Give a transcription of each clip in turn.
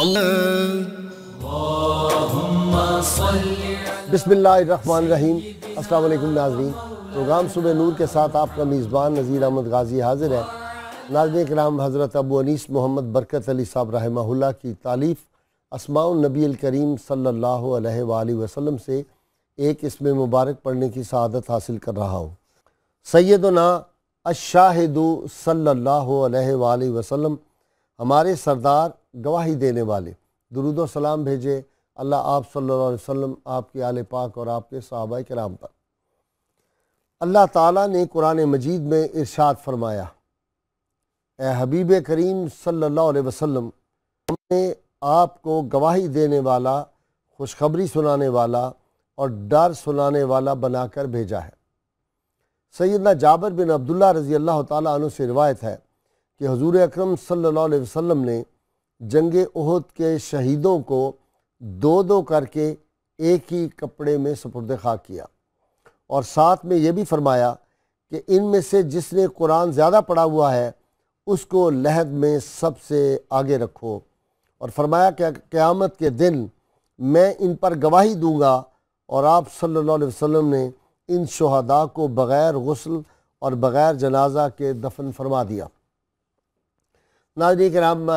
بسم اللہ الرحمن الرحیم۔ السلام علیکم ناظرین، پروگرام صبح نور کے ساتھ آپ کا میزبان نذیر احمد غازی حاضر ہے۔ ناظرین کرام، حضرت ابو انیس محمد برکت علی صاحب رحمہ اللہ کی تالیف اسماء النبی الکریم صلی اللہ علیہ وآلہ وسلم سے ایک اسم مبارک پڑھنے کی سعادت حاصل کر رہا ہوں۔ سیدنا الشاہد صلی اللہ علیہ وآلہ وسلم، ہمارے سردار گواہی دینے والے، درود و سلام بھیجے اللہ آپ صلی اللہ علیہ وسلم، آپ کے آل پاک اور آپ کے صحابہ کرام پر۔ اللہ تعالیٰ نے قرآن مجید میں ارشاد فرمایا، اے حبیب کریم صلی اللہ علیہ وسلم، ہم نے آپ کو گواہی دینے والا، خوشخبری سنانے والا اور ڈر سنانے والا بنا کر بھیجا ہے۔ سیدنا جابر بن عبداللہ رضی اللہ تعالیٰ عنہ سے روایت ہے کہ حضور اکرم صلی اللہ علیہ وسلم نے جنگ احد کے شہیدوں کو دو دو کر کے ایک ہی کپڑے میں سپرد خاک کیا، اور ساتھ میں یہ بھی فرمایا کہ ان میں سے جس نے قرآن زیادہ پڑھا ہوا ہے اس کو لحد میں سب سے آگے رکھو، اور فرمایا کہ قیامت کے دن میں ان پر گواہی دوں گا، اور آپ صلی اللہ علیہ وسلم نے ان شہداء کو بغیر غسل اور بغیر جنازہ کے دفن فرما دیا۔ ناظرین کرام،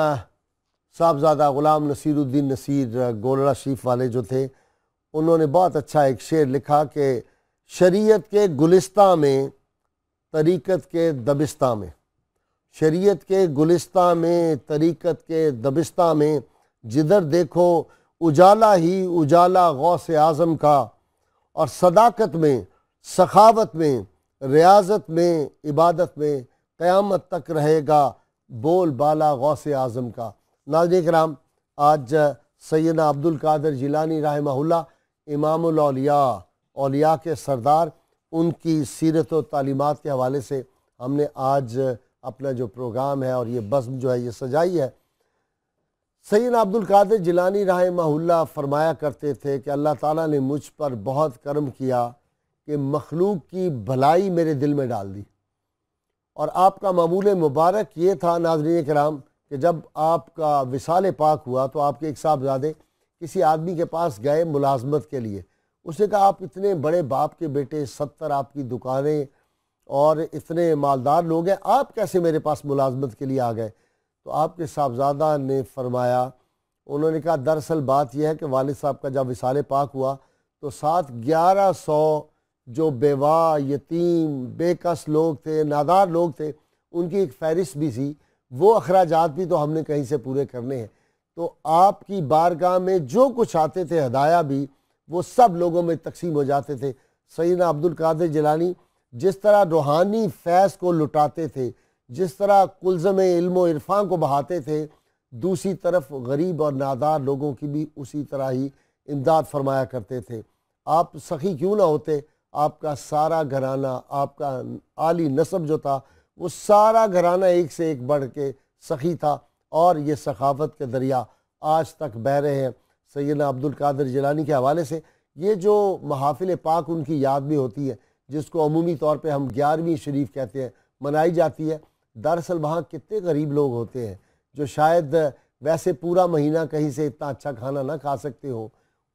صاحبزادہ غلام نصیر الدین نصیر گولڑا شریف والے جو تھے، انہوں نے بہت اچھا ایک شعر لکھا کہ شریعت کے گلستان میں طریقت کے دبستان میں، شریعت کے گلستان میں طریقت کے دبستان میں، جدھر دیکھو اجالا ہی اجالا غوث اعظم کا، اور صداقت میں، سخاوت میں، ریاضت میں، عبادت میں قیامت تک رہے گا بول بالا غوث اعظم کا۔ ناظرین کرام، آج سیدنا عبد القادر جیلانی رحمہ اللہ، امام الاولیاء، اولیاء کے سردار، ان کی سیرت و تعلیمات کے حوالے سے ہم نے آج اپنا جو پروگرام ہے اور یہ بزم جو ہے یہ سجائی ہے۔ سیدنا عبد القادر جیلانی رحمہ اللہ فرمایا کرتے تھے کہ اللہ تعالیٰ نے مجھ پر بہت کرم کیا کہ مخلوق کی بھلائی میرے دل میں ڈال دی، اور آپ کا معمول مبارک یہ تھا ناظرین کرام کہ جب آپ کا وصال پاک ہوا تو آپ کے ایک صاحبزادے کسی آدمی کے پاس گئے ملازمت کے لیے۔ اس نے کہا، آپ اتنے بڑے باپ کے بیٹے، 70 آپ کی دکانیں اور اتنے مالدار لوگ ہیں، آپ کیسے میرے پاس ملازمت کے لیے آ گئے؟ تو آپ کے صاحبزادہ نے فرمایا، انہوں نے کہا دراصل بات یہ ہے کہ والد صاحب کا جب وصال پاک ہوا تو ساتھ 1100 جو بیوہ، یتیم، بے کس لوگ تھے، نادار لوگ تھے، ان کی ایک فہرست بھی تھی، وہ اخراجات بھی تو ہم نے کہیں سے پورے کرنے ہیں۔ تو آپ کی بارگاہ میں جو کچھ آتے تھے ہدایہ بھی، وہ سب لوگوں میں تقسیم ہو جاتے تھے۔ سیدنا عبد القادر جیلانی جس طرح روحانی فیض کو لٹاتے تھے، جس طرح کلزم علم و عرفان کو بہاتے تھے، دوسری طرف غریب اور نادار لوگوں کی بھی اسی طرح ہی امداد فرمایا کرتے تھے۔ آپ سخی کیوں نہ ہوتے، آپ کا سارا گھرانہ، آپ کا عالی نسب جو تھا، وہ سارا گھرانہ ایک سے ایک بڑھ کے سخی تھا، اور یہ سخاوت کے دریا آج تک بہہ رہے ہیں۔ سیدنا عبد القادر جیلانی کے حوالے سے یہ جو محافل پاک ان کی یاد میں ہوتی ہے، جس کو عمومی طور پہ ہم 11ویں شریف کہتے ہیں، منائی جاتی ہے، دراصل وہاں کتنے غریب لوگ ہوتے ہیں جو شاید ویسے پورا مہینہ کہیں سے اتنا اچھا کھانا نہ کھا سکتے ہوں،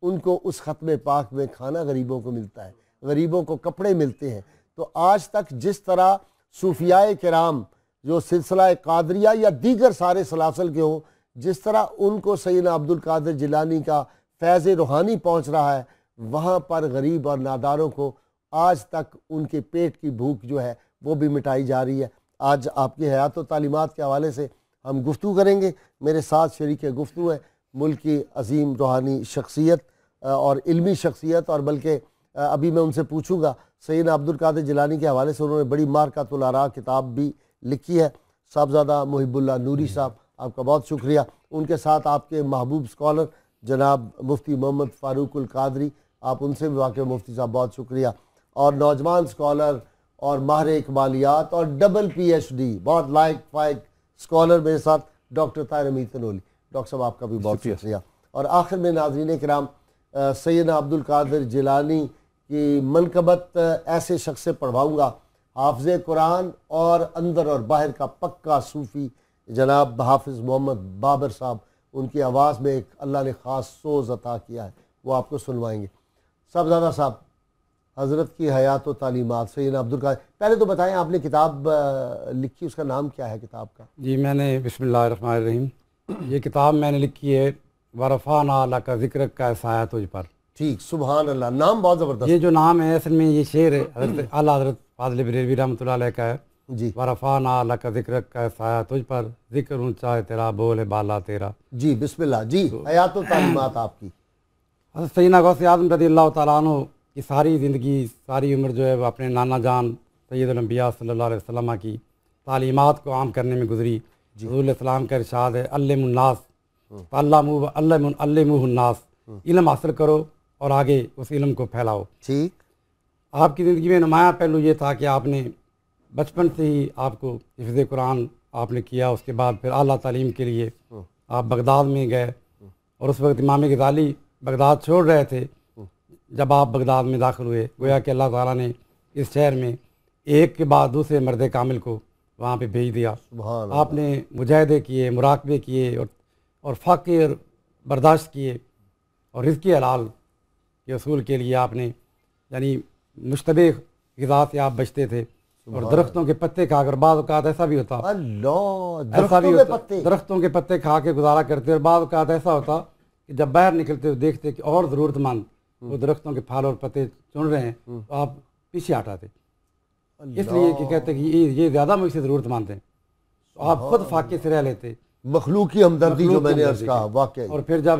ان کو اس ختم پاک میں کھانا غریبوں کو ملتا ہے، غریبوں کو کپڑے ملتے ہیں۔ تو آج تک جس طرح صوفیاء کرام جو سلسلہ قادریہ یا دیگر سارے سلاسل کے ہوں، جس طرح ان کو سیدنا عبد القادر جیلانی کا فیض روحانی پہنچ رہا ہے، وہاں پر غریب اور ناداروں کو آج تک ان کے پیٹ کی بھوک جو ہے وہ بھی مٹائی جا رہی ہے۔ آج آپ کی حیات و تعلیمات کے حوالے سے ہم گفتگو کریں گے۔ میرے ساتھ شریک گفتگو ہے ملک کی عظیم روحانی شخصیت اور علمی شخصیت، اور بلکہ ابھی میں ان سے پوچھوں گا، سیدنا عبد القادر جیلانی کے حوالے سے انہوں نے بڑی معرکۃ الاراء کتاب بھی لکھی ہے۔ صاحبزادہ محب اللہ نوری صاحب، آپ کا بہت شکریہ۔ ان کے ساتھ آپ کے محبوب اسکالر جناب مفتی محمد فاروق القادری، آپ ان سے بھی واقع مفتی صاحب بہت شکریہ، اور نوجوان اسکالر اور ماہر اکمالیات اور ڈبل PhD بہت لائق فائق اسکالر میرے ساتھ ڈاکٹر طاہر امین تنولی، ڈاکٹر صاحب آپ کا بھی بہت شکریہ۔ اور آخر میں ناظرین کرام، سیدنا عبد القادر جیلانی کی منقبت ایسے شخص سے پڑھواؤں گا، حافظ قرآن اور اندر اور باہر کا پکا صوفی جناب حافظ محمد بابر صاحب، ان کی آواز میں ایک اللہ نے خاص سوز عطا کیا ہے، وہ آپ کو سنوائیں گے۔ صاحبزادہ صاحب، حضرت کی حیات و تعلیمات، سیدنا عبدالقادر، پہلے تو بتائیں آپ نے کتاب لکھی، اس کا نام کیا ہے کتاب کا؟ جی میں نے بسم اللہ الرحمن الرحیم، یہ کتاب میں نے لکھی ہے ورفعنا لک ذکرک کا سایہ تجھ پر۔ ٹھیک، سبحان اللہ، نام بہت زبردست۔ یہ جو نام ہے اصل میں یہ شعر ہے حضرت اعلیٰ حضرت فاضل بریلوی رحمۃ اللہ علیہ کا ہے۔ جی ورفعنا لک ذکرک کا سایہ تجھ پر، ذکر اونچا ہے تیرا، بول ہے بالا تیرا۔ جی بسم اللہ، جی حیات و تعلیمات آپ کی۔ حضرت سیدنا غوث اعظم رضی اللہ تعالیٰ عنہ کی ساری زندگی، ساری عمر جو ہے وہ اپنے نانا جان سید الانبیاء صلی اللہ علیہ وسلم کی تعلیمات کو عام کرنے میں گزری۔ حضور علیہ السلام کا ارشاد ہے علموا الناس علموہ الناس، علم حاصل کرو اور آگے اس علم کو پھیلاؤ۔ ٹھیک، آپ کی زندگی میں نمایاں پہلو یہ تھا کہ آپ نے بچپن سے ہی آپ کو حفظ قرآن آپ نے کیا، اس کے بعد پھر اعلیٰ تعلیم کے لیے آپ بغداد میں گئے، اور اس وقت امام غزالی بغداد چھوڑ رہے تھے جب آپ بغداد میں داخل ہوئے۔ گویا کہ اللہ تعالیٰ نے اس شہر میں ایک کے بعد دوسرے مرد کامل کو وہاں پہ بھیج دیا۔ سبحان اللہ۔ آپ نے مجاہدے کیے، مراقبے کیے، اور فاقے برداشت کیے، اور رزق حلال کے اصول کے لیے آپ نے یعنی مشتبہ غذا سے آپ بچتے تھے، اور درختوں کے پتے کھا کر، بعض اوقات ایسا بھی ہوتا درختوں کے پتے کھا کے گزارا کرتے، اور بعض اوقات ایسا ہوتا کہ جب باہر نکلتے ہوئے دیکھتے کہ اور ضرورت مند وہ درختوں کے پھل اور پتے چن رہے ہیں تو آپ پیچھے ہٹاتے، اس لیے کہ کہتے کہ یہ زیادہ مجھ سے ضرورت مند ہیں، تو آپ خود فاقے سے رہ لیتے۔ مخلوقی ہمدردی جو میں نے عرض کہا، واقعی۔ اور پھر جب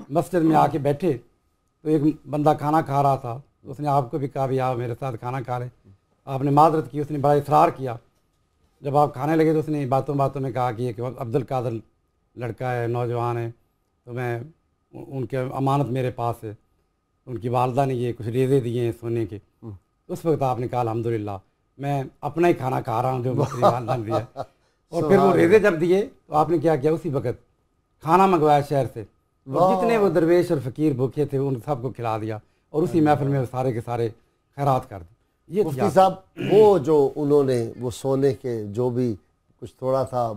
مسجد میں آ کے بیٹھے تو ایک بندہ کھانا کھا رہا تھا، اس نے آپ کو بھی کہا بھی آپ میرے ساتھ کھانا کھا لیں، آپ نے معذرت کی، اس نے بڑا اصرار کیا۔ جب آپ کھانے لگے تو اس نے باتوں باتوں میں کہا کہ یہ عبدالقادر لڑکا ہے، نوجوان ہے، تو میں ان کے امانت میرے پاس ہے، ان کی والدہ نے یہ کچھ ریزے دیے ہیں سونے کے۔ اس وقت آپ نے کہا الحمدللہ میں اپنا ہی کھانا کھا رہا ہوں جو میری والدہ نے دیا۔ اور پھر وہ ریزے جب دیے تو آپ نے کیا کیا، اسی وقت کھانا منگوایا شہر سے، اور جتنے وہ درویش اور فقیر بھوکے تھے ان سب کو کھلا دیا، اور اسی محفل میں وہ سارے کے سارے خیرات کر دی۔ یہ مفتی صاحب، وہ جو انہوں نے وہ سونے کے جو بھی کچھ تھوڑا تھا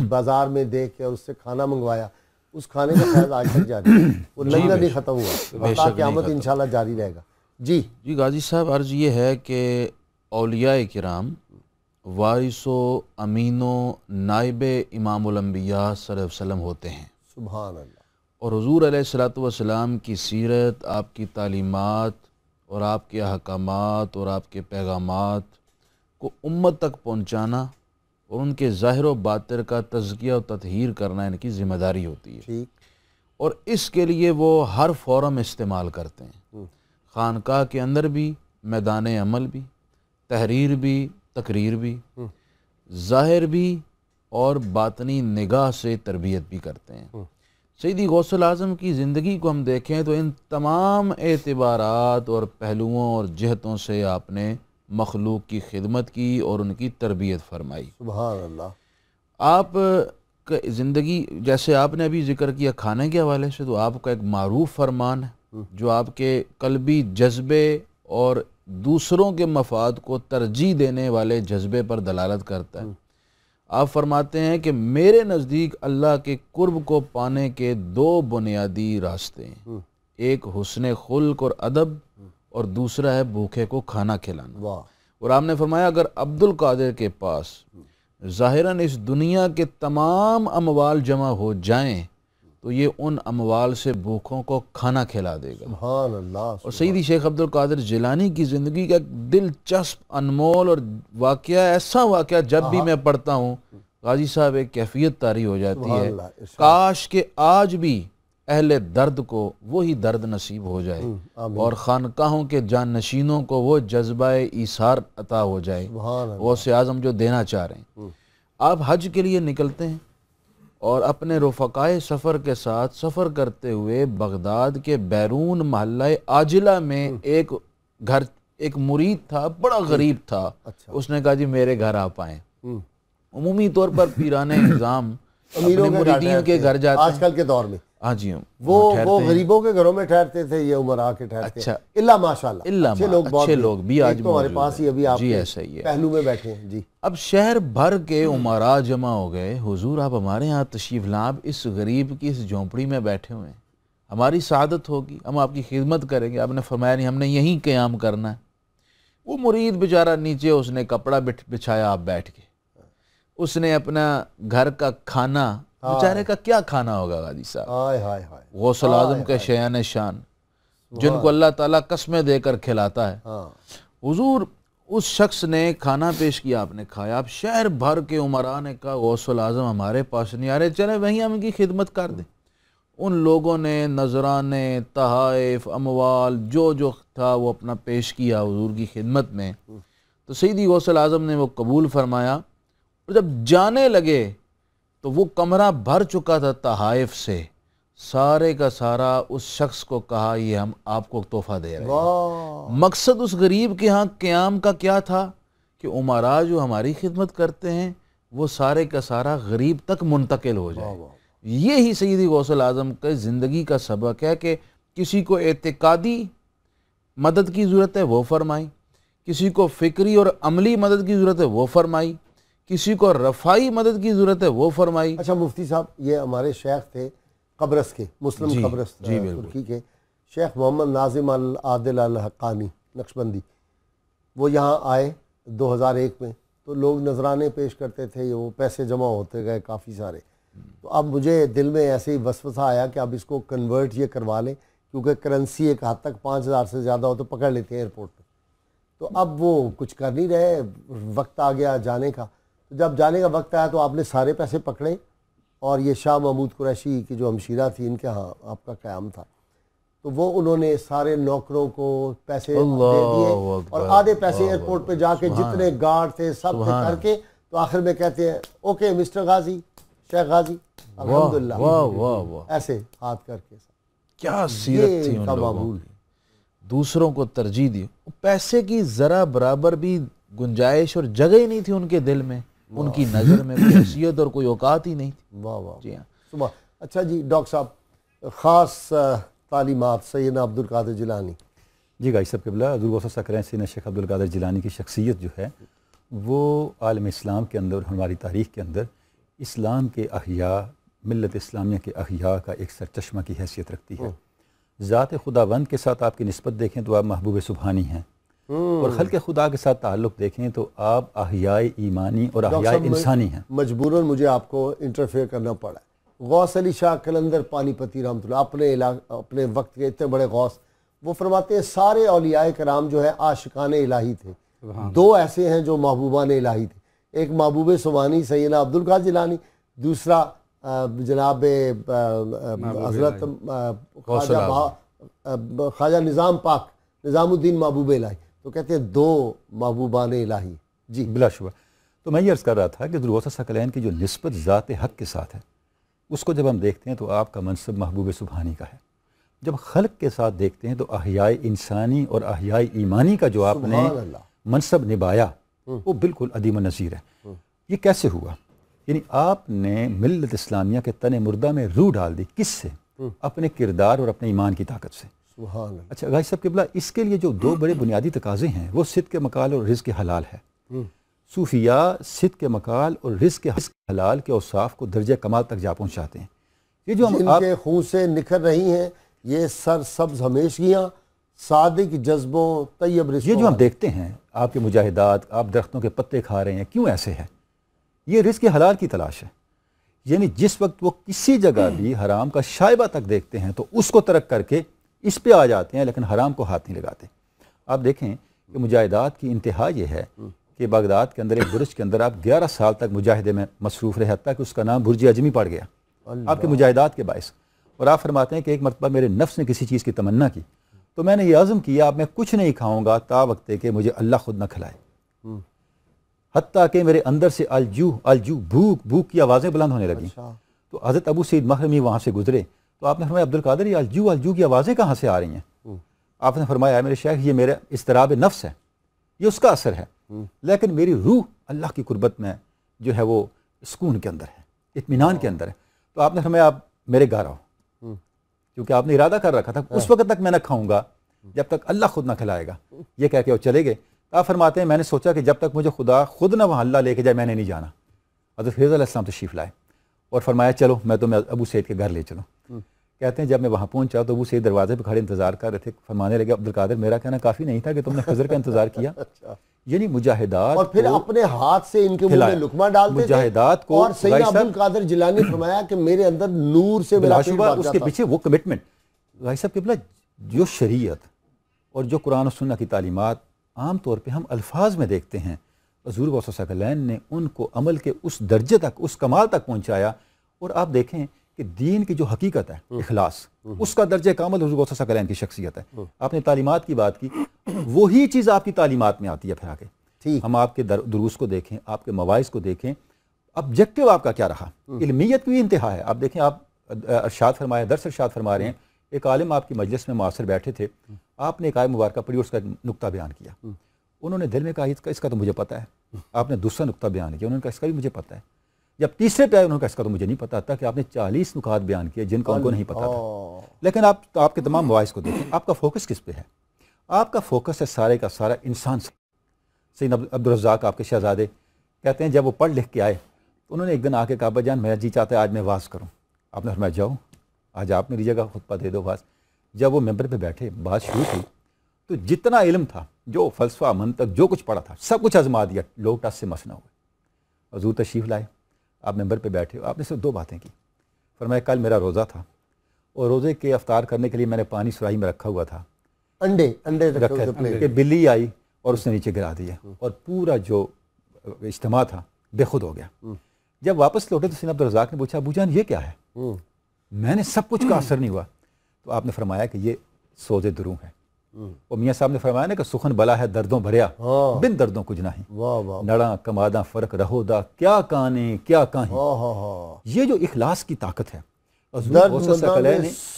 بازار میں دیکھ کے اس سے کھانا منگوایا، اس کھانے کا فیض آج تک جاری ہے، وہ لنگر نہیں ختم ہوا، تا قیامت انشاءاللہ جاری رہے گا۔ جی غازی صاحب، عرض یہ ہے کہ اولیاء کرام وارث و امین و نائب امام الانبیاء صلی اللہ علیہ وسلم ہوتے ہیں۔ سبحان اللہ۔ اور حضور علیہ الصلوۃ والسلام کی سیرت، آپ کی تعلیمات اور آپ کے احکامات اور آپ کے پیغامات کو امت تک پہنچانا اور ان کے ظاہر و باطن کا تزکیہ و تطہیر کرنا ان کی ذمہ داری ہوتی ہے، ٹھیک، اور اس کے لیے وہ ہر فورم استعمال کرتے ہیں، خانقاہ کے اندر بھی، میدان عمل بھی، تحریر بھی، تقریر بھی، ظاہر بھی اور باطنی نگاہ سے تربیت بھی کرتے ہیں۔ سیدی غوث الاعظم کی زندگی کو ہم دیکھیں تو ان تمام اعتبارات اور پہلوؤں اور جہتوں سے آپ نے مخلوق کی خدمت کی اور ان کی تربیت فرمائی۔ سبحان اللہ۔ آپ کا زندگی، جیسے آپ نے ابھی ذکر کیا کھانے کے حوالے سے، تو آپ کا ایک معروف فرمان ہے جو آپ کے قلبی جذبے اور دوسروں کے مفاد کو ترجیح دینے والے جذبے پر دلالت کرتا ہے۔ آپ فرماتے ہیں کہ میرے نزدیک اللہ کے قرب کو پانے کے دو بنیادی راستے ہیں، ایک حسن خلق اور ادب، اور دوسرا ہے بھوکے کو کھانا کھلانا۔ اور آپ نے فرمایا اگر عبدالقادر کے پاس ظاہراً اس دنیا کے تمام اموال جمع ہو جائیں تو یہ ان اموال سے بھوکوں کو کھانا کھلا دے گا۔ سبحان اللہ۔ اور سیدی شیخ عبدالقادر جیلانی کی زندگی کا ایک دلچسپ، انمول اور واقعہ، ایسا واقعہ جب بھی میں پڑھتا ہوں غازی صاحب ایک کیفیت طاری ہو جاتی ہے، کاش کہ آج بھی اہل درد کو وہی درد نصیب ہو جائے اور خانقاہوں کے جانشینوں کو وہ جذبہ ایثار عطا ہو جائے غوث اعظم جو دینا چاہ رہے ہیں۔ آپ حج کے لیے نکلتے ہیں اور اپنے رفقائے سفر کے ساتھ سفر کرتے ہوئے بغداد کے بیرون محلہ عاجلہ میں ایک مرید تھا، بڑا غریب تھا، اس نے کہا جی میرے گھر آپ آئیں۔ عمومی طور پر پیران نظام اپنے مریدین کے گھر جاتے ہیں، آج کل کے دور میں ہاں جی وہ غریبوں کے گھروں میں ٹھہرتے تھے، یہ عمرا کے ٹھہرتے ہیں. الا ماشاءاللہ اچھے لوگ بھی آج ہمارے پاس ہی ابھی آپ کے پہلو میں بیٹھے ہیں. جی اب شہر بھر کے عمرا جمع ہو گئے، حضور آپ ہمارے یہاں تشریف لائیں، آپ اس غریب کی اس جھونپڑی میں بیٹھے ہوئے ہیں، ہماری سعادت ہوگی، ہم آپ کی خدمت کریں گے. آپ نے فرمایا نہیں، ہم نے یہیں قیام کرنا ہے. وہ مرید بیچارہ نیچے، اس نے کپڑا بچھایا، آپ بیٹھ کے، اس نے اپنا گھر کا کھانا، بیچارے کا کیا کھانا ہوگا غازی صاحب، غوث الاعظم کے شیان شان جن کو اللہ تعالیٰ قسمیں دے کر کھلاتا ہے. حضور اس شخص نے کھانا پیش کیا، آپ نے کھایا. اب شہر بھر کے عمرا نے کہا غوث الاعظم ہمارے پاس نہیں آ رہے، چلے وہیں ہم ان کی خدمت کر دیں. ان لوگوں نے نذرانے، تحائف، اموال جو تھا وہ اپنا پیش کیا حضور کی خدمت میں. تو سیدی غوث الاعظم نے وہ قبول فرمایا. اور جب جانے لگے تو وہ کمرہ بھر چکا تھا تحائف سے. سارے کا سارا اس شخص کو کہا یہ ہم آپ کو تحفہ دے رہے ہیں. مقصد اس غریب کے ہاں قیام کا کیا تھا کہ عمرا جو ہماری خدمت کرتے ہیں وہ سارے کا سارا غریب تک منتقل ہو جائے. یہی سیدی غوث الاعظم کے زندگی کا سبق ہے کہ کسی کو اعتقادی مدد کی ضرورت ہے وہ فرمائی، کسی کو فکری اور عملی مدد کی ضرورت ہے وہ فرمائی، کسی کو رفائی مدد کی ضرورت ہے وہ فرمائی. اچھا مفتی صاحب، یہ ہمارے شیخ تھے قبرص کے، مسلم قبرص ترکی کے، شیخ محمد ناظم العادل الحقانی نقشبندی. وہ یہاں آئے 2001 میں، تو لوگ نذرانے پیش کرتے تھے، وہ پیسے جمع ہوتے گئے کافی سارے. تو اب مجھے دل میں ایسے ہی وسوسہ آیا کہ اب اس کو کنورٹ یہ کروا لیں، کیونکہ کرنسی ایک حد تک 5000 سے زیادہ ہو تو پکڑ لیتے ہیں ایئرپورٹ پہ. تو اب وہ کچھ کر نہیں رہے، وقت آ گیا جانے کا. تو جب جانے کا وقت آیا تو آپ نے سارے پیسے پکڑے، اور یہ شاہ محمود قریشی کی جو ہمشیرہ تھی ان کے ہاں آپ کا قیام تھا، تو وہ انہوں نے سارے نوکروں کو پیسے دے دیے، اور آدھے پیسے ایئرپورٹ پہ جا کے جتنے گارڈ تھے سب کے کر کے، تو آخر میں کہتے ہیں اوکے مسٹر غازی، شیخ غازی الحمدللہ، ایسے ہاتھ کر کے. کیا سیرت تھی ان لوگوں کی، دوسروں کو ترجیح دی. پیسے کی ذرا برابر بھی گنجائش اور جگہ ہی نہیں تھی ان کے دل میں، ان کی نظر میں کوئی حیثیت اور کوئی اوقات ہی نہیں تھی. واہ واہ. جی ہاں. صبح. اچھا جی ڈاکٹر صاحب، خاص تعلیمات سیدنا عبدالقادر جیلانی. جی گائی صاحب قبلہ، حضور غوث سیدنا سیدنا شیخ عبدالقادر جیلانی کی شخصیت جو ہے وہ عالم اسلام کے اندر، ہماری تاریخ کے اندر اسلام کے احیاء، ملت اسلامیہ کے احیاء کا ایک سرچشمہ کی حیثیت رکھتی ہے. ذات خداوند کے ساتھ آپ کی نسبت دیکھیں تو آپ محبوب سبحانی ہیں، اور خلق خدا کے ساتھ تعلق دیکھیں تو آپ احیاء ایمانی اور احیاء انسانی ہیں. مجبوراً مجھے آپ کو انٹرفیئر کرنا پڑا. غوث علی شاہ قلندر پانی پتی رحمۃ اللہ اپنے وقت کے اتنے بڑے غوث، وہ فرماتے ہیں سارے اولیاء کرام جو ہے عاشقان الہی تھے. دو ایسے ہیں جو محبوبان الہی تھے، ایک محبوب سبحانی سیدنا عبدالقادر جیلانی، دوسرا جناب حضرت خواجہ نظام پاک نظام الدین محبوب الہی. تو کہتے ہیں دو محبوبان الہی. جی بلا شبہ. تو میں یہ عرض کر رہا تھا کہ حضور غوث ثقلین کی جو نسبت ذات حق کے ساتھ ہے، اس کو جب ہم دیکھتے ہیں تو آپ کا منصب محبوب سبحانی کا ہے. جب خلق کے ساتھ دیکھتے ہیں تو احیاء انسانی اور احیاء ایمانی کا جو آپ نے منصب نبھایا وہ بالکل عدیم النظیر ہے. یہ کیسے ہوا؟ یعنی آپ نے ملت اسلامیہ کے تن مردہ میں روح ڈال دی. کس سے؟ اپنے کردار اور اپنے ایمان کی طاقت سے. اچھا غازی صاحب قبلہ، اس کے لیے جو دو بڑے بنیادی تقاضے ہیں وہ صدق مقال اور رزق حلال ہے. صوفیاء صدق مقال اور رزق حلال کے اوصاف کو درجہ کمال تک جا پہنچاتے ہیں. یہ جو جن کے خون سے نکھر رہی ہیں یہ سر سبز ہمیشگیاں، صادق جذبوں طیب رزقوں. یہ جو ہم دیکھتے ہیں آپ کے مجاہدات، آپ درختوں کے پتے کھا رہے ہیں، کیوں ایسے ہے؟ یہ رزق حلال کی تلاش ہے. یعنی جس وقت وہ کسی جگہ بھی حرام کا شائبہ تک دیکھتے ہیں تو اس کو ترک کر کے اس پہ آ جاتے ہیں، لیکن حرام کو ہاتھ نہیں لگاتے. آپ دیکھیں کہ مجاہدات کی انتہا یہ ہے کہ بغداد کے اندر ایک برج کے اندر آپ 11 سال تک مجاہدے میں مصروف رہے، حتیٰ کہ اس کا نام برج اجمی پڑ گیا آپ کے مجاہدات کے باعث. اور آپ فرماتے ہیں کہ ایک مرتبہ میرے نفس نے کسی چیز کی تمنا کی تو میں نے یہ عزم کیا اب میں کچھ نہیں کھاؤں گا تا وقت کہ مجھے اللہ خود نہ کھلائے. حتیٰ کہ میرے اندر سے الجو الجو، بھوک بھوک کی آوازیں بلند ہونے لگیں. تو حضرت ابو سعید محرمی وہاں سے گزرے تو آپ نے فرمایا عبدالقادر یہ الجو الجو کی آوازیں کہاں سے آ رہی ہیں؟ آپ نے فرمایا میرے شیخ یہ میرا اضطراب نفس ہے، یہ اس کا اثر ہے، لیکن میری روح اللہ کی قربت میں جو ہے وہ سکون کے اندر ہے، اطمینان کے اندر ہے. تو آپ نے فرمایا آپ میرے گھر آؤ. کیونکہ آپ نے ارادہ کر رکھا تھا اس وقت تک میں نہ کھاؤں گا جب تک اللہ خود نہ کھلائے گا، یہ کہہ کے وہ چلے گئے۔ آپ فرماتے ہیں میں نے سوچا کہ جب تک مجھے خدا خود نہ وہاں اللہ لے کے جائے میں نے نہیں جانا۔ حضرت فیض علیہ السلام تشریف لائے اور فرمایا چلو میں تمہیں ابو سعید کے گھر لے چلوں۔ کہتے ہیں جب میں وہاں پہنچا تو ابو سعید دروازے پہ کھڑے انتظار کر رہے تھے، فرمانے لگے عبد القادر میرا کہنا کافی نہیں تھا کہ تم نے خضر کا انتظار کیا؟ یعنی مجاہدات اور پھر اپنے ہاتھ سے ان کے منہ میں لقمہ ڈالتے تھے، مجاہدات کو، اور سیدنا عبد القادر جیلانی فرمایا کہ میرے اندر نور سے میرا پیٹ بھر جاتا تھا۔ اس کے پیچھے وہ کمٹمنٹ، بھائی صاحب قبلہ جو شریعت اور جو قرآن و سنہ کی تعلیمات عام طور پہ ہم الفاظ میں دیکھتے ہیں، حضور صلی اللہ علیہ وسلم نے ان کو عمل کے اس درجے تک، اس کمال تک پہنچایا۔ اور آپ دیکھیں کہ دین کی جو حقیقت ہے اخلاص، اس کا درجہ کامل حضور صلی اللہ علیہ وسلم کی شخصیت ہے۔ آپ نے تعلیمات کی بات کی، وہی چیز آپ کی تعلیمات میں آتی ہے پھر آگے۔ ہم آپ کے دروس کو دیکھیں، آپ کے مواعظ کو دیکھیں، آبجیکٹیو آپ کا کیا رہا، علمیت کی انتہا ہے۔ آپ دیکھیں، آپ ارشاد فرمایا، درس ارشاد فرما رہے ہیں، ایک عالم آپ کی مجلس میں معاصر بیٹھے تھے، آپ نے ایک آیت مبارکہ پڑھی اور اس کا نقطہ بیان کیا، انہوں نے دل میں کہا اس کا تو مجھے پتہ ہے۔ آپ نے دوسرا نقطہ بیان کیا، انہوں نے کہا اس کا بھی مجھے پتہ ہے۔ جب تیسرے پہ آئے انہوں نے کہا اس کا تو مجھے نہیں پتا تھا، کہ آپ نے 40 نکات بیان کیے جن کا ان کو نہیں پتا تھا۔ لیکن آپ کے تمام مواعظ کو دیکھیں، آپ کا فوکس کس پہ ہے؟ آپ کا فوکس ہے سارے کا سارا انسان سے۔ سیدنا عبدالرزاق آپ کے شہزادے کہتے ہیں جب وہ پڑھ لکھ کے آئے تو انہوں نے ایک دن آ کے کہا ابا جان میرا جی چاہتا ہے آج میں واز کروں۔ آپ نے فرمایا جاؤ، آج آپ میری جگہ خطبہ دے دو واز۔ جب وہ ممبر پہ بیٹھے، بات شروع کی تو جتنا علم تھا، جو فلسفہ منطق جو کچھ پڑھا تھا، سب کچھ آزما دیا، لوگ ٹس سے مس نہ ہوئے۔ حضور تشریف لائے، آپ ممبر پہ بیٹھے، آپ نے صرف 2 باتیں کی۔ فرمایا کل میرا روزہ تھا اور روزے کے افطار کرنے کے لیے میں نے پانی سراہی میں رکھا ہوا تھا، انڈے رکھے کہ بلی آئی اور اس نے نیچے گرا دیا اور پورا جو اجتماع تھا بے خود ہو گیا۔ جب واپس لوٹے تو سیدنا عبدالرزاق نے پوچھا ابو جان یہ کیا ہے؟ میں نے سب کچھ کا اثر نہیں ہوا۔ تو آپ نے فرمایا کہ یہ سوز دروں ہے۔ اور میاں صاحب نے فرمایا نا کہ سخن بلا ہے دردوں بھریا، بن دردوں کچھ نہیں، نڑاں کماداں فرق رہو دا، کیا کانے کیا کہیں۔ یہ جو اخلاص کی طاقت ہے،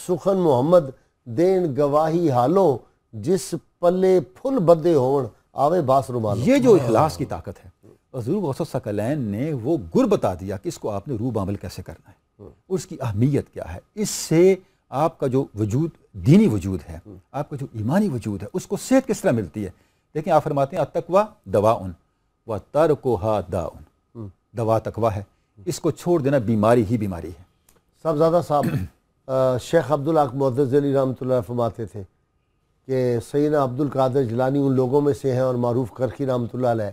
سخن محمد دین گواہی حالوں، جس پلے پھل بدے ہون آوے باس رومال۔ یہ جو اخلاص کی طاقت ہے، حضور غوث الثقلین نے وہ گر بتا دیا کہ اس کو آپ نے روح عمل کیسے کرنا ہے، اس کی اہمیت کیا ہے۔ اس سے آپ کا جو وجود، دینی وجود ہے، آپ کا جو ایمانی وجود ہے، اس کو صحت کس طرح ملتی ہے۔ دیکھیں آپ فرماتے ہیں التقویٰ دواء وترکها داء، دوا تقویٰ ہے، اس کو چھوڑ دینا بیماری ہی بیماری ہے۔ صاحبزادہ صاحب شیخ عبدالحق معتز علی رحمۃ اللہ فرماتے تھے کہ سیدنا عبد القادر جیلانی ان لوگوں میں سے ہیں، اور معروف کرخی رحمۃ اللہ علیہ،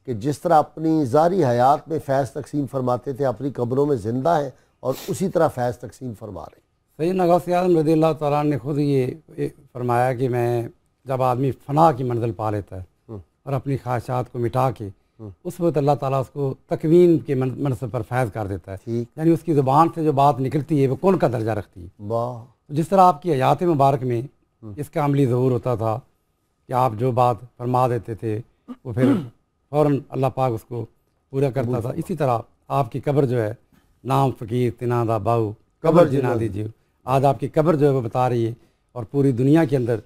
کہ جس طرح اپنی ظاہری حیات میں فیض تقسیم فرماتے تھے، اپنی قبروں میں زندہ ہیں اور اسی طرح فیض تقسیم فرما رہے ہیں۔ سیدنا غوث اعظم رضی اللہ تعالیٰ نے خود یہ فرمایا کہ میں جب آدمی فنا کی منزل پا لیتا ہے اور اپنی خواہشات کو مٹا کے، اس وقت اللہ تعالیٰ اس کو تکوین کے منصب پر فیض کر دیتا ہے، یعنی اس کی زبان سے جو بات نکلتی ہے وہ کون کا درجہ رکھتی ہے۔ جس طرح آپ کی حیات مبارک میں اس کا عملی ظہور ہوتا تھا کہ آپ جو بات فرما دیتے تھے وہ پھر فوراً اللہ پاک اس کو پورا کرتا تھا، اسی طرح آپ کی قبر جو ہے، نام فقیر تنادا باؤ قبر جنا دیجیے، آج آپ کی قبر جو ہے وہ بتا رہی ہے، اور پوری دنیا کے اندر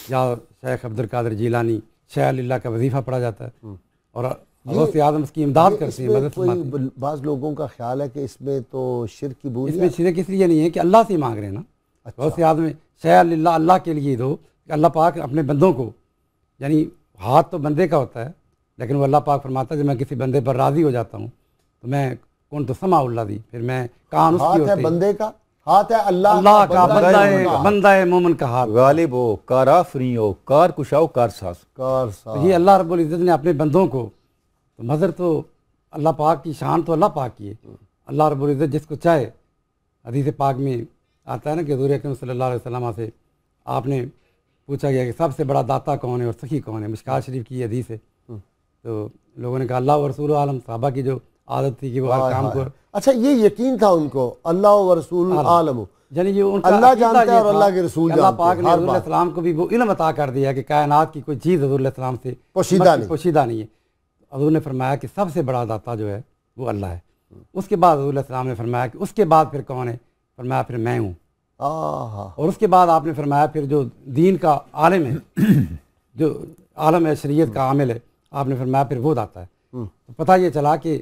یا شیخ عبد القادر جیلانی شیخ اللہ کا وظیفہ پڑھا جاتا ہے، اور غوث اعظم اس کی امداد کرتے ہیں، مدد فرماتے ہیں۔ بعض لوگوں کا خیال ہے کہ اس میں تو شرک کی بو اس میں شرک اس لیے نہیں ہے کہ اللہ سے مانگ رہے ہیں نا۔ غوث اعظم شیخ اللہ اللہ کے لیے دو کہ اللہ پاک اپنے بندوں کو، یعنی ہاتھ تو بندے کا ہوتا ہے، لیکن وہ اللہ پاک فرماتا ہے جب میں کسی بندے پر راضی ہو جاتا ہوں تو میں کون تو سمع اللہ دی، پھر میں کان اس کی ہوتے ہیں۔ ہاتھ ہے بندے کا، ہاتھ ہے اللہ کا، بندہ مومن کا ہاتھ، غالب ہو، کار آفریں ہو، کار کشاؤ، کار ساز۔ یہ اللہ رب العزت نے اپنے بندوں کو، تو مظہر تو اللہ پاک کی شان تو اللہ پاک کی ہے، اللہ رب العزت جس کو چاہے۔ حدیث پاک میں آتا ہے نا کہ حضور اکرم صلی اللہ علیہ وسلم سے آپ نے پوچھا گیا کہ سب سے بڑا داتا کون ہے اور سخی کون ہے، مشکات شریف کی حدیث ہے، تو لوگوں نے کہا اللہ و رسول عالم، صحابہ کی جو عادت تھی کہ وہ ہر کام کو، اچھا یہ یقین تھا ان کو اللہ و رسول عالم، یعنی یہ ان کا اللہ جانتا ہے اور اللہ کے رسول جانتے ہیں۔ اللہ پاک نے حضور علیہ السلام کو بھی وہ علم عطا کر دیا کہ کائنات کی کوئی چیز حضور علیہ السلام سے پوشیدہ نہیں ہے۔ حضور نے فرمایا کہ سب سے بڑا داتا جو ہے وہ اللہ ہے۔ اس کے بعد حضور علیہ السلام نے فرمایا کہ اس کے بعد پھر کون ہے؟ فرمایا پھر میں ہوں۔ اور اس کے بعد آپ نے فرمایا پھر جو دین کا عالم ہے، جو عالم ہے، شریعت کا عامل ہے، آپ نے فرمایا پھر وہ داتا ہے۔ تو پتہ یہ چلا کہ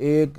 1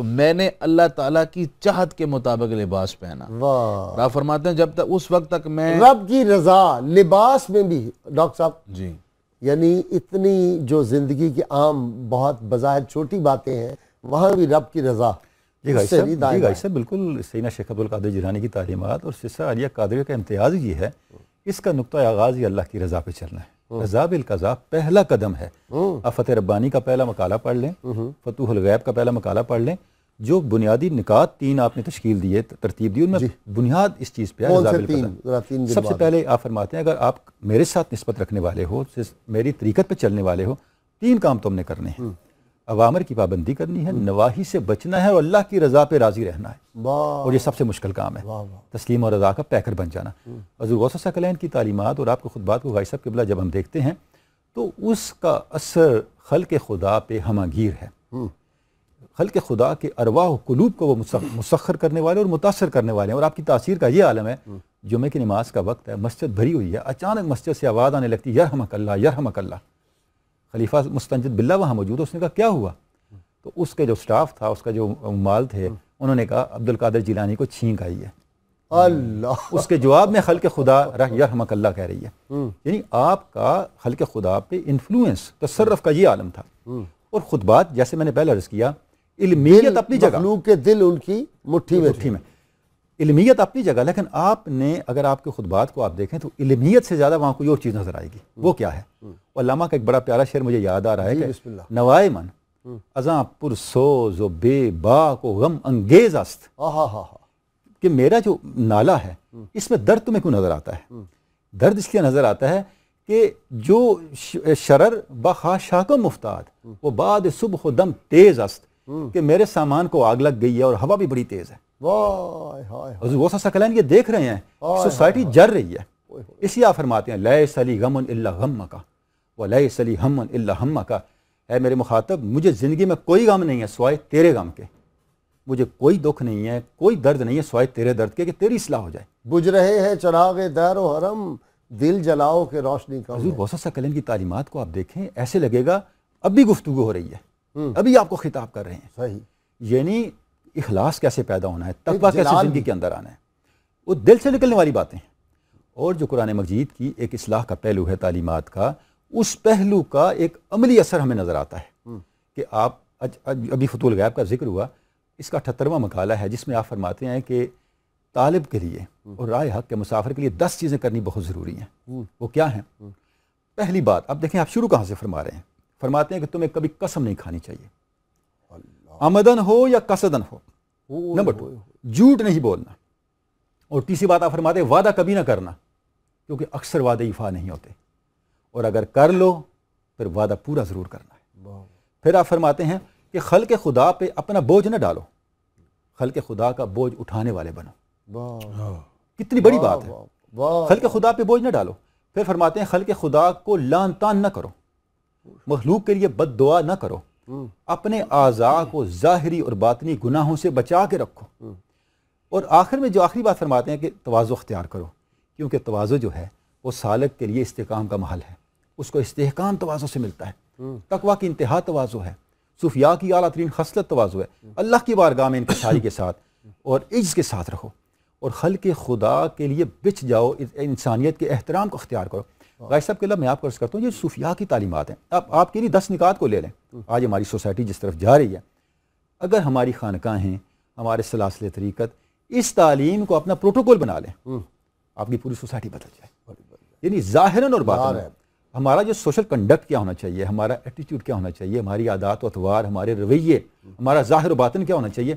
تو میں نے اللہ تعالیٰ کی چاہت کے مطابق لباس پہنا. واہ. آپ فرماتے ہیں جب تک اس وقت تک میں رب کی رضا لباس میں بھی ڈاکٹر صاحب, جی یعنی اتنی جو زندگی کی عام بہت بظاہر چھوٹی باتیں ہیں, وہاں بھی رب کی رضا. جی بھائی صاحب بالکل سیدنا شیخ عبدالقادر جیلانی کی تعلیمات اور سسرہ عالیہ قادریہ کا امتیاز یہ ہے, اس کا نقطہ آغاز ہی اللہ کی رضا پہ چلنا ہے. رضا بالقضاء پہلا قدم ہے. آپ فتح ربانی کا پہلا مقالہ پڑھ لیں, فتوح الغیب کا پہلا مقالہ پڑھ لیں, جو بنیادی نکات 3 آپ نے تشکیل دیے, ترتیب دی, ان میں بنیاد اس چیز پہ ہے رضا بالقضاء. سب سے پہلے آپ فرماتے ہیں اگر آپ میرے ساتھ نسبت رکھنے والے ہو, میری طریقت پہ چلنے والے ہو, 3 کام تم نے کرنے ہیں. اوامر کی پابندی کرنی ہے, نواہی سے بچنا ہے, اور اللہ کی رضا پہ راضی رہنا ہے. اور یہ سب سے مشکل کام ہے, تسلیم اور رضا کا پیکر بن جانا. حضور غوث ثقلین کی تعلیمات اور آپ کے خطبات کو غازی صاحب قبلہ جب ہم دیکھتے ہیں تو اس کا اثر خلق خدا پہ ہمہ گیر ہے. خلق خدا کے ارواح و قلوب کو وہ مسخر کرنے والے اور متاثر کرنے والے ہیں. اور آپ کی تاثیر کا یہ عالم ہے, جمعہ کی نماز کا وقت ہے, مسجد بھری ہوئی ہے, اچانک مسجد سے آواز آنے لگتی ہے یرحمک اللہ یرحمک اللہ. خلیفہ مستنجد باللہ وہاں موجود ہے, اس نے کہا کیا ہوا؟ تو اس کے جو سٹاف تھا, اس کا جو عمال تھے, انہوں نے کہا عبدالقادر جیلانی کو چھینک آئی ہے. اللہ. اس کے جواب میں خلق خدا یرحمک اللہ کہہ رہی ہے. یعنی آپ کا خلق خدا پہ انفلوئنس, تصرف کا یہ عالم تھا. اور خطبات جیسے میں نے پہلے عرض کیا, علمیت اپنی جگہ, مخلوق کے دل ان کی مٹھی میں, علمیت اپنی جگہ, لیکن آپ نے اگر آپ کے خطبات کو آپ دیکھیں تو علمیت سے زیادہ وہاں کوئی اور چیز نظر آئے گی. وہ کیا ہے؟ علامہ کا ایک بڑا پیارا شعر مجھے یاد آ رہا ہے کہ نوائے من ازاں پرسوز و بے باک و غم انگیز است, کہ میرا جو نالہ ہے اس میں درد تمہیں کیوں نظر آتا ہے؟ درد اس لیے نظر آتا ہے کہ جو شرر بخاشاکم مفتاد وہ بعد صبح و دم تیز است, کہ میرے سامان کو آگ لگ گئی ہے اور ہوا بھی بڑی تیز ہے. حضور غوث ثقلین یہ دیکھ رہے ہیں سوسائٹی جر رہی ہے. اسی آپ فرماتے ہیں لیس لی غم الا غمک ولیس لی ہم الا ہمک, اے میرے مخاطب مجھے زندگی میں کوئی غم نہیں ہے سوائے تیرے غم کے, مجھے کوئی دکھ نہیں ہے, کوئی درد نہیں ہے سوائے تیرے درد کے, کہ تیری اصلاح ہو جائے. بجھ رہے ہیں چراغ دار و حرم, دل جلاؤ کے روشنی کا. حضور غوث ثقلین کی تعلیمات کو آپ دیکھیں, ایسے لگے گا اب بھی گفتگو ہو رہی ہے, ابھی آپ کو خطاب کر رہے ہیں. صحیح. یعنی اخلاص کیسے پیدا ہونا ہے, تقویٰ کیسے زندگی کے اندر آنا ہے, وہ دل سے نکلنے والی باتیں ہیں. اور جو قرآن مجید کی ایک اصلاح کا پہلو ہے تعلیمات کا, اس پہلو کا ایک عملی اثر ہمیں نظر آتا ہے. کہ آپ ابھی فتوح الغیب کا ذکر ہوا, اس کا 78واں مقالہ ہے جس میں آپ فرماتے ہیں کہ طالب کے لیے اور راہ حق کے مسافر کے لیے 10 چیزیں کرنی بہت ضروری ہیں. وہ کیا ہیں؟ پہلی بات آپ دیکھیں, آپ شروع کہاں سے فرما رہے ہیں, فرماتے ہیں کہ تمہیں کبھی قسم نہیں کھانی چاہیے, آمدن ہو یا قصدن ہو. نمبر 2, جھوٹ نہیں بولنا. اور تیسری بات آپ فرماتے ہیں وعدہ کبھی نہ کرنا, کیونکہ اکثر وعدے ایفا نہیں ہوتے, اور اگر کر لو پھر وعدہ پورا ضرور کرنا ہے. پھر آپ فرماتے ہیں کہ خلق خدا پہ اپنا بوجھ نہ ڈالو, خلق خدا کا بوجھ اٹھانے والے بنو. کتنی بڑی بات ہے, خلق خدا پہ بوجھ نہ ڈالو. پھر فرماتے ہیں خلق خدا کو لعن طعن نہ کرو, مخلوق کے لیے بد دعا نہ کرو, اپنے اعضاء کو ظاہری اور باطنی گناہوں سے بچا کے رکھو. اور آخر میں جو آخری بات فرماتے ہیں کہ تواضع اختیار کرو, کیونکہ تواضع جو ہے وہ سالک کے لیے استحکام کا محل ہے, اس کو استحکام تواضع سے ملتا ہے. تقویٰ کی انتہا تواضع ہے, صوفیاء کی اعلیٰ ترین خصلت تواضع ہے. اللہ کی بارگاہ میں انکساری کے ساتھ اور عجز کے ساتھ رہو, اور خلق خدا کے لیے بچ جاؤ, انسانیت کے احترام کو اختیار کرو. غازی صاحب کے اللہ میں آپ کو عرض کرتا ہوں, یہ صوفیاء کی تعلیمات ہیں. آپ کے لیے 10 نکات کو لے لیں. آج ہماری سوسائٹی جس طرف جا رہی ہے, اگر ہماری خانقاہیں, ہمارے سلاسل طریقت اس تعلیم کو اپنا پروٹوکول بنا لیں, آپ کی پوری سوسائٹی بدل جائے. یعنی ظاہراً اور باطناً ہمارا جو سوشل کنڈکٹ کیا ہونا چاہیے, ہمارا ایٹیٹیوڈ کیا ہونا چاہیے, ہماری عادات و اطوار, ہمارے رویے, ہمارا ظاہر و باطن کیا ہونا چاہیے,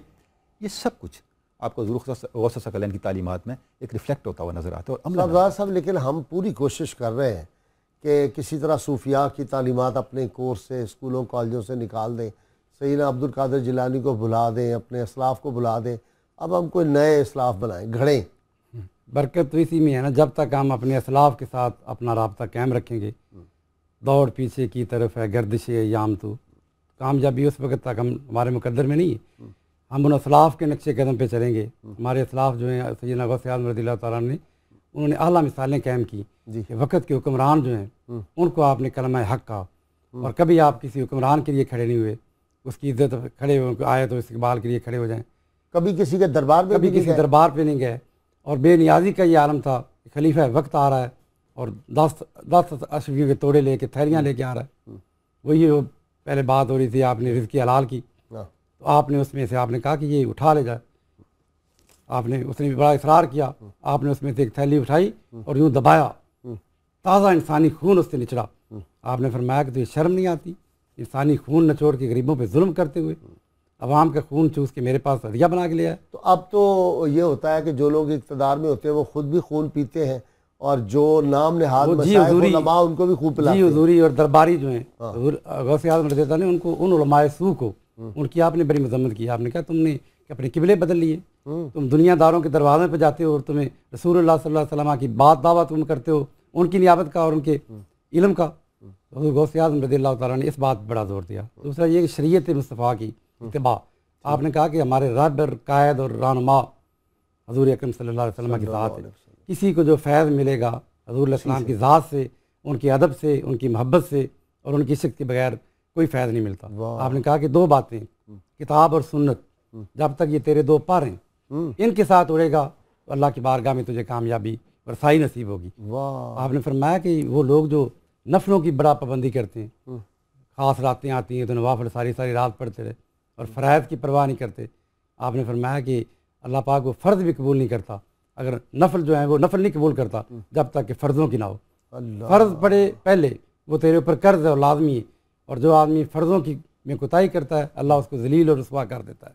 یہ سب کچھ آپ کو ضرور غوث ثقلین کی تعلیمات میں ایک ریفلیکٹ ہوتا ہوا نظر آتا ہے. اور صاحب لیکن ہم پوری کوشش کر رہے ہیں کہ کسی طرح صوفیاء کی تعلیمات اپنے کورس سے, اسکولوں کالجوں سے نکال دیں, سیدنا عبدالقادر جیلانی کو بھلا دیں, اپنے اسلاف کو بھلا دیں. اب ہم کوئی نئے اسلاف بنائیں, گھڑیں. برکت تو اسی میں ہے نا, جب تک ہم اپنے اسلاف کے ساتھ اپنا رابطہ قائم رکھیں گے. دوڑ پیچھے کی طرف ہے گردش ایام, تو کامیابی اس وقت تک ہمارے مقدر میں نہیں ہے. ہم ان اسلاف کے نقشے قدم پہ چلیں گے. ہمارے اسلاف جو ہیں سیدنا غوث اعظم رضی اللہ تعالیٰ نے, انہوں نے اعلیٰ مثالیں قائم کی کہ وقت کے حکمران جو ہیں ان کو آپ نے کلمہ حق کہا, اور کبھی آپ کسی حکمران کے لیے کھڑے نہیں ہوئے. اس کی عزت کھڑے آئے تو استقبال کے لیے کھڑے ہو جائیں. کبھی کسی کے دربار میں کبھی کسی دربار پہ نہیں گئے. اور بے نیازی کا یہ عالم تھا کہ خلیفہ وقت آ رہا ہے اور 10 اشرفیوں کے توڑے لے کے تھیلیاں لے کے آ رہا ہے. وہی وہ پہلے بات ہو رہی تھی آپ نے رزق حلال کی، تو آپ نے اس میں سے آپ نے کہا کہ یہ اٹھا لے جائے. آپ نے اس نے بھی بڑا اصرار کیا. آپ نے اس میں سے ایک تھیلی اٹھائی اور یوں دبایا، تازہ انسانی خون اس سے نچڑا. آپ نے فرمایا کہ تو یہ شرم نہیں آتی انسانی خون نچوڑ کے غریبوں پہ ظلم کرتے ہوئے، عوام کا خون چوس کے میرے پاس ہدیہ بنا کے لیا ہے. تو اب تو یہ ہوتا ہے کہ جو لوگ اقتدار میں ہوتے ہیں وہ خود بھی خون پیتے ہیں اور جو نام نہاد مشائخ علماء ان کو بھی خون پلاتے ہیں. جی حضوری اور درباری جو ہیں غوث اعظم رضی اللہ عنہ ان کو ان علماء سو کو ان کی آپ نے بڑی مذمت کی. آپ نے کہا تم نے اپنے قبلے بدل لیے، تم دنیا داروں کے دروازے پہ جاتے ہو اور تمہیں رسول اللہ صلی اللہ علیہ وسلم کی بات دعوت تم کرتے ہو، ان کی نیابت کا اور ان کے علم کا. حضور غوث اعظم رضی اللہ تعالیٰ نے اس بات پر بڑا زور دیا. دوسرا یہ کہ شریعت مصطفیٰ کی اتباع. آپ نے کہا کہ ہمارے رب اور قائد اور رہنما حضور اکرم صلی اللہ علیہ وسلم کی ذات ہے. کسی کو جو فیض ملے گا حضور علیہ السلام کی ذات سے، ان کے ادب سے، ان کی محبت سے اور ان کی عشق کے بغیر کوئی فیض نہیں ملتا. آپ نے کہا کہ 2 باتیں، کتاب اور سنت، جب تک یہ تیرے 2 پر ہیں ان کے ساتھ اڑے گا تو اللہ کی بارگاہ میں تجھے کامیابی ورسائی نصیب ہوگی. آپ نے فرمایا کہ وہ لوگ جو نفلوں کی بڑا پابندی کرتے ہیں، خاص راتیں آتی ہیں تو نوافل ساری رات پڑھتے رہے اور فرائض کی پرواہ نہیں کرتے. آپ نے فرمایا کہ اللہ پاک وہ فرض بھی قبول نہیں کرتا، اگر نفل جو ہیں وہ نفل نہیں قبول کرتا جب تک کہ فرضوں کی نہ ہو. فرض پڑے پہلے وہ تیرے اوپر قرض ہے اور لازمی ہے، اور جو آدمی فرضوں کی میں کوتاہی کرتا ہے اللہ اس کو ذلیل اور رسوا کر دیتا ہے.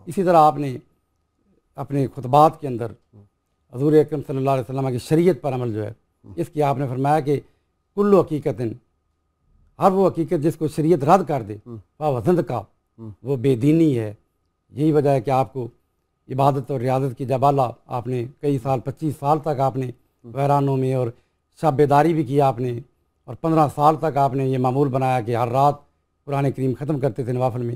اسی طرح آپ نے اپنے خطبات کے اندر حضور اکرم صلی اللہ علیہ وسلم کی شریعت پر عمل جو ہے اس کی آپ نے فرمایا کہ کل حقیقت، ہر وہ حقیقت جس کو شریعت رد کر دے وزند کا وہ بے دینی ہے. یہی وجہ ہے کہ آپ کو عبادت اور ریاضت کی جب اعلیٰ آپ نے کئی سال 25 سال تک آپ نے ویرانوں میں اور شب بیداری بھی کیا آپ نے، اور 15 سال تک آپ نے یہ معمول بنایا کہ ہر رات قرآن کریم ختم کرتے تھے نوافل میں.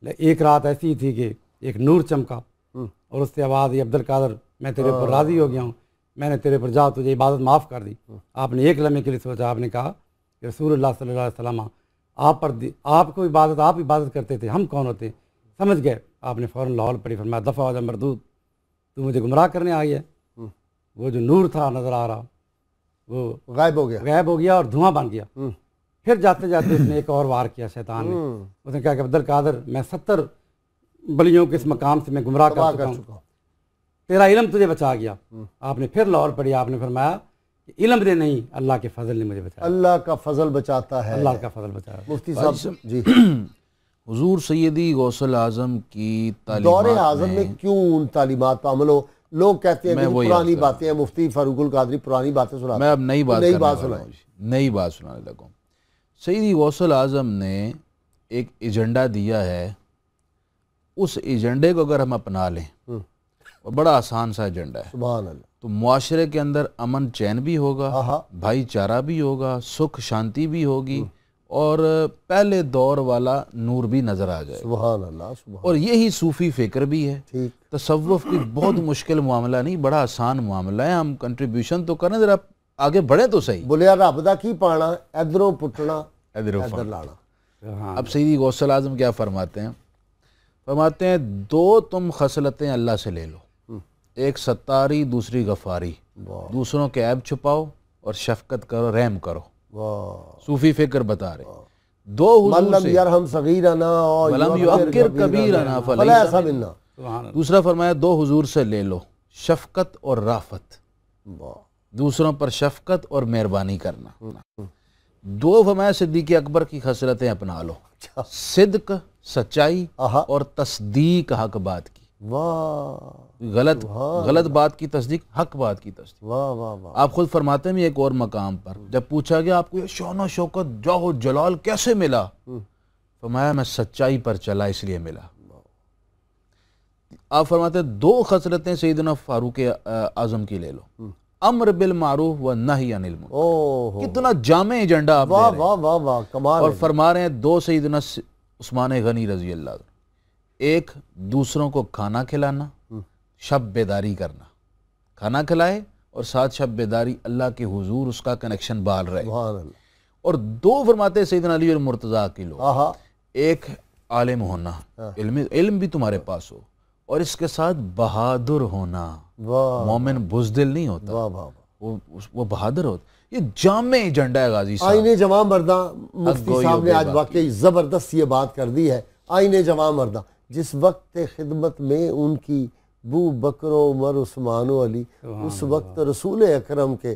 ایک رات ایسی ہی تھی کہ ایک نور چمکا اور اس سے آواز عبد القادر میں تیرے پر راضی ہو گیا ہوں، میں نے تیرے پر جا تجھے عبادت معاف کر دی. آپ نے ایک لمحے کے لیے سوچا، آپ نے کہا کہ رسول اللہ صلی اللہ علیہ وسلم آپ کو عبادت کرتے تھے، ہم کون ہوتے؟ سمجھ گئے. آپ نے فوراً لاہور پڑھی، فرمایا دفع ہو جا مردود، تو مجھے گمراہ کرنے آ گیا. وہ جو نور تھا نظر آ رہا وہ غائب ہو گیا اور دھواں بن گیا. پھر جاتے جاتے اس نے ایک اور وار کیا شیطان نے. اس نے کہا کہ عبد القادر میں 70 بلیوں کے اس مقام سے میں گمراہ کر چکا ہوں، تیرا علم تجھے بچا گیا. آپ نے پھر لاہور پڑھی، آپ نے فرمایا کہ علم دے نہیں اللہ کے فضل نے مجھے بچایا. اللہ کا فضل بچاتا ہے، اللہ کا فضل بچایا. مفتی صاحب جی، حضور سیدی غوث اعظم کی دور اعظم میں کیوں ان تعلیمات پر عمل ہو؟ لوگ کہتے ہیں کہ پرانی باتیں ہیں، مفتی فاروق القادری پرانی باتیں سناتے ہیں. میں اب نئی بات سنانے لگا ہوں. سیدی غوث اعظم نے ایک ایجنڈا دیا ہے، اس ایجنڈے کو اگر ہم اپنا لیں، اور بڑا آسان سا ایجنڈا ہے، سبحان اللہ، تو معاشرے کے اندر امن چین بھی ہوگا، بھائی چارہ بھی ہوگا، سکھ شانتی بھی ہوگی، اور پہلے دور والا نور بھی نظر آ جائے. سبحان اللہ، سبحان. اور یہی صوفی فکر بھی ہے. تصوف کی بہت مشکل معاملہ نہیں، بڑا آسان معاملہ ہے. ہم کنٹریبیوشن تو کریں، ذرا آگے بڑھیں تو صحیح. بولیا رب دا کی پانا، ادھروں پٹنا ادھر لانا. اب سیدی غوث اعظم کیا فرماتے ہیں؟ فرماتے ہیں 2 تم خصلتیں اللہ سے لے لو، ایک ستاری دوسری غفاری. دوسروں کے عیب چھپاؤ اور شفقت کرو، رحم کرو. صوفی فکر بتا رہے 2 حضور سے، یرحم صغیرنا ولم یؤکر کبیرنا فلیس منا. دوسرا فرمایا 2 حضور سے لے لو، شفقت اور رافت، دوسروں پر شفقت اور مہربانی کرنا. 2 فرمایا صدیق اکبر کی خصلتیں اپنا لو، صدق سچائی اور تصدیق حق بات کی. غلط بات کی تصدیق، حق بات کی تصدیق. آپ خود فرماتے ہیں ایک اور مقام پر جب پوچھا گیا آپ کو یہ شان و شوکت جاہ و جلال کیسے ملا، فرمایا میں سچائی پر چلا اس لیے ملا. آپ فرماتے ہیں 2 خصلتیں سیدنا فاروق اعظم کی لے لو، امر بالمعروف و نہی عن المنکر. کتنا جامع ایجنڈا آپ دے رہے ہیں. اور فرما رہے ہیں 2 سیدنا عثمان غنی رضی اللہ عنہ، ایک دوسروں کو کھانا کھلانا، شب بیداری کرنا، کھانا کھلائے اور ساتھ شب بیداری، اللہ کے حضور اس کا کنیکشن بال رہے. اور 2 فرماتے ہیں سیدنا علی اور مرتضیٰ کی لو، ایک عالم ہونا، علم بھی تمہارے پاس ہو، اور اس کے ساتھ بہادر ہونا. مومن بزدل نہیں ہوتا، وہ بہادر ہوتا. یہ جامع ایجنڈا ہے غازی صاحب. آئین جوان مرداں مفتی صاحب نے آج واقعی زبردست یہ بات کر دی ہے. آئین جوان مرداں جس وقت خدمت میں ان کی بو بکر و عمر عثمان و علی، اس وقت رسول اکرم کے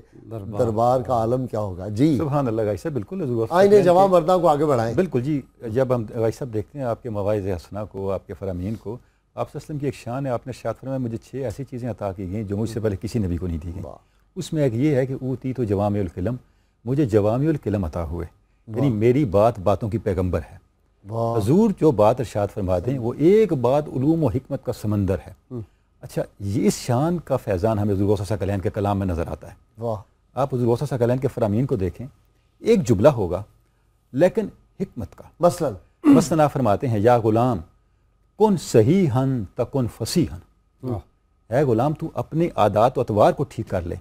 دربار کا عالم کیا ہوگا. جی سبحان اللہ غازی صاحب، بالکل آئین جوان مرداں کو آگے بڑھائیں. بالکل جی. جب ہم غازی صاحب دیکھتے ہیں آپ کے مواعظ حسنہ کو، آپ کے فرامین کو، آپ صلی اللہ علیہ وسلم کی ایک شان ہے. آپ نے ارشاد فرمایا مجھے 6 ایسی چیزیں عطا کی گئیں جو مجھ سے پہلے کسی نبی کو نہیں دی گئیں. اس میں ایک یہ ہے کہ اوتی تو جوامع الکلم، مجھے جوامع الکلم عطا ہوئے، یعنی میری بات باتوں کی پیغمبر ہے. حضور جو بات ارشاد فرماتے ہیں وہ ایک بات علوم و حکمت کا سمندر ہے. اچھا، یہ اس شان کا فیضان ہمیں حضور غوث ثقلین کے کلام میں نظر آتا ہے. آپ حضور غوث ثقلین کے فرامین کو دیکھیں، ایک جملہ ہوگا لیکن حکمت کا. مثلاً آپ فرماتے ہیں یا غلام کن صحیحاً تکن فصیحاً، اے غلام تو اپنے عادات و اطوار کو ٹھیک کر لے،